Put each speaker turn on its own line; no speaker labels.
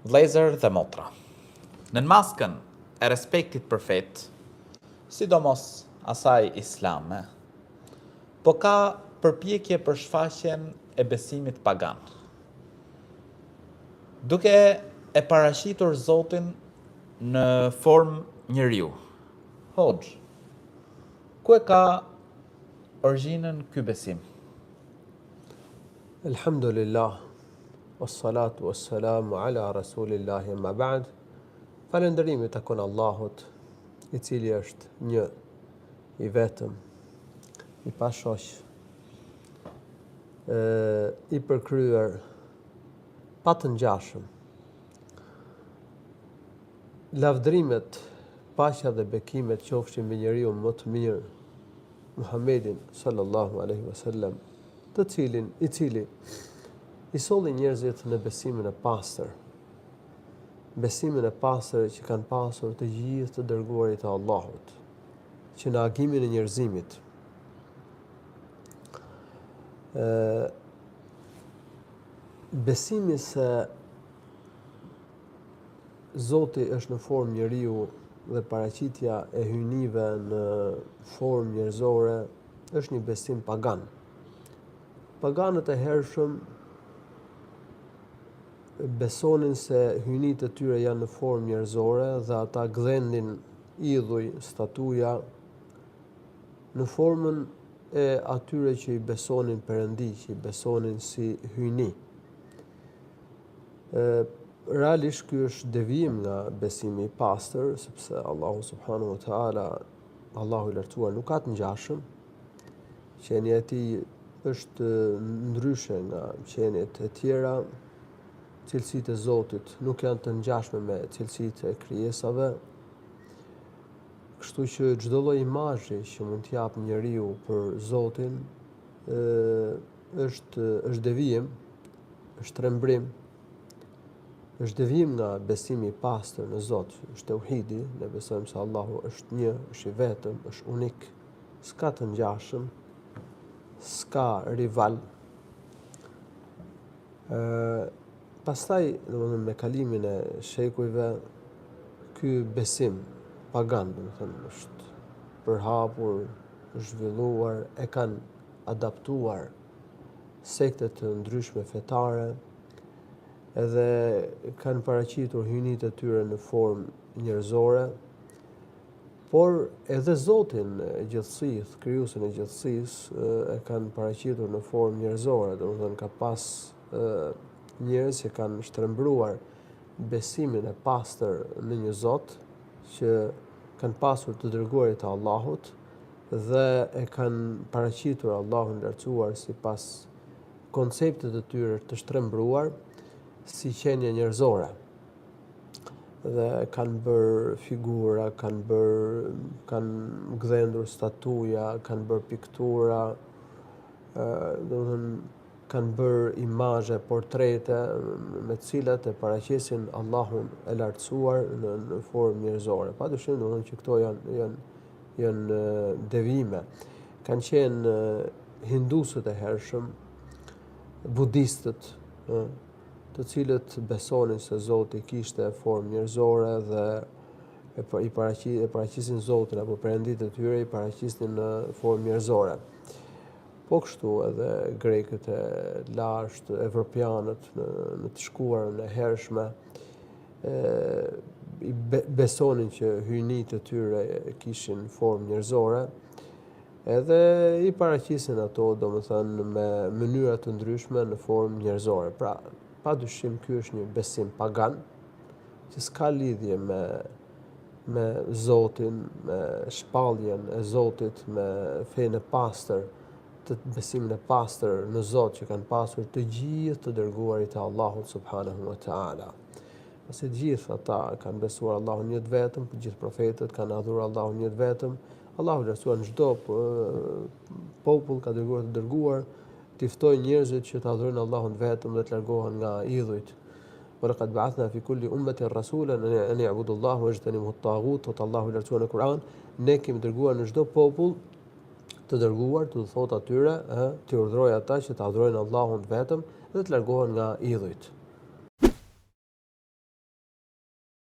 Vëllezër dhe motra, në maskën e respektit për fetë, sidomos asaj islame, po ka përpjekje për shfaqjen e besimit pagan. Duke e paraqitur Zotin në formë njeriu. Hoxh, ku e ka origjinën ky besim?
Elhamdulillah, wassalatu wassalamu ala rasulillahi ma ba'd. Falënderimi takon Allahut, i cili është një, i vetëm, i pashoq, i përkryer, pa të ngjashëm. Lavdrimet, paqja dhe bekimet qofshin mbi njeriu më të mirë, Muhammedin sallallahu alaihi wasallam, i cili i solli njerëzit në besimin e pastër. Besimin e pastër që kanë pasur të gjithë të dërguarit e Allahut, që në agimin e njerëzimit besimi se Zoti është në formë njeriu dhe paraqitja e hyjnive në formë njerëzore është një besim pagan. Paganët e hershëm besonin se hyjnitë e tyre janë në formë njerëzore dhe ata gdhendin idhuj, statuja në formën e atyre që i besonin Perëndi, që i besonin si hyjni. Realisht ky është devijim nga besimi i pastër, sepse Allahu subhanahu wa taala, Allahu i lartësuar, nuk ka të ngjashëm. Qenia e tij është ndryshe nga qeniet e tjera. Cilësitë e Zotit nuk janë të ngjashme me cilësitë e krijesave. Kështu që çdo lloj imazhi që mund t'i jap njeriu për Zotin është devijim, është rrembrim, është devijim nga besimi i pastër në Zot, është tauhidi, ne besojmë se Allahu është një, është i vetëm, është unik, s'ka të ngjashëm, s'ka rival. Pastaj, domethënë, me kalimin e shekujve, ky besim pagan, domethënë, është përhapur, është zhvilluar, e kanë adaptuar sekte të ndryshme fetare, edhe kanë paraqitur hyjnitë e tyre në formë njerëzore, por edhe Zotin e gjithësisë, krijuesin e gjithësisë, e kanë paraqitur në formë njerëzore, domethënë ka pas njerëz që kanë shtrembruar besimin e pastër në një Zot që kanë pasur të dërguarit e Allahut dhe e kanë paraqitur Allahun e lartësuar sipas konceptet e tyre të shtrembruar si qenie njerëzore. Dhe kanë bërë figura, kanë gdhendur statuja, kanë bërë piktura, domethënë kanë bërë imazhe, portrete me të cilat e paraqesin Allahun e lartësuar në formë njerëzore. Padyshim domethënë që këto janë devijime. Kanë qenë hindusët e hershëm, budistët, të cilët besonin se Zoti kishte formë njerëzore dhe i paraqisin Zotin apo perënditë e tyre i paraqisnin në formë njerëzore. Po kështu edhe grekët e lashtë, evropianët në të shkuarën e hershme besonin që hyjnitë e tyre kishin formë njerëzore, edhe i paraqisin ato domethënë me mënyra të ndryshme në formë njerëzore. Pra, padyshim ky është një besim pagan që s'ka lidhje me Zotin, me shpalljen e Zotit, me fenë e pastër, të besimin e pastër në Zot që kanë pasur të gjithë të dërguarit e Allahut subhanahu wa taala. Pasi të gjithë ata kanë besuar Allahun një të vetëm, të gjithë profetët kanë adhuruar Allahun një të vetëm. Allahu i lartësuar në çdo popull ka dërguar të dërguar, t'i ftojë njerëzit që të adhurojnë Allahun vetëm dhe të largohen nga idhujt. وَلَقَدْ بَعَثْنَا فِي كُلِّ أُمَّةٍ رَسُولًا أَنِ اعْبُدُوا اللَّهَ وَاجْتَنِبُوا الطَّاغُوتَ. Thot Allahu i lartësuar në Kur'an, ne kemi dërguar në çdo popull të dërguar të thotë atyre, të urdhërojë ata që të adhurojnë Allahun vetëm dhe të largohen nga idhujt.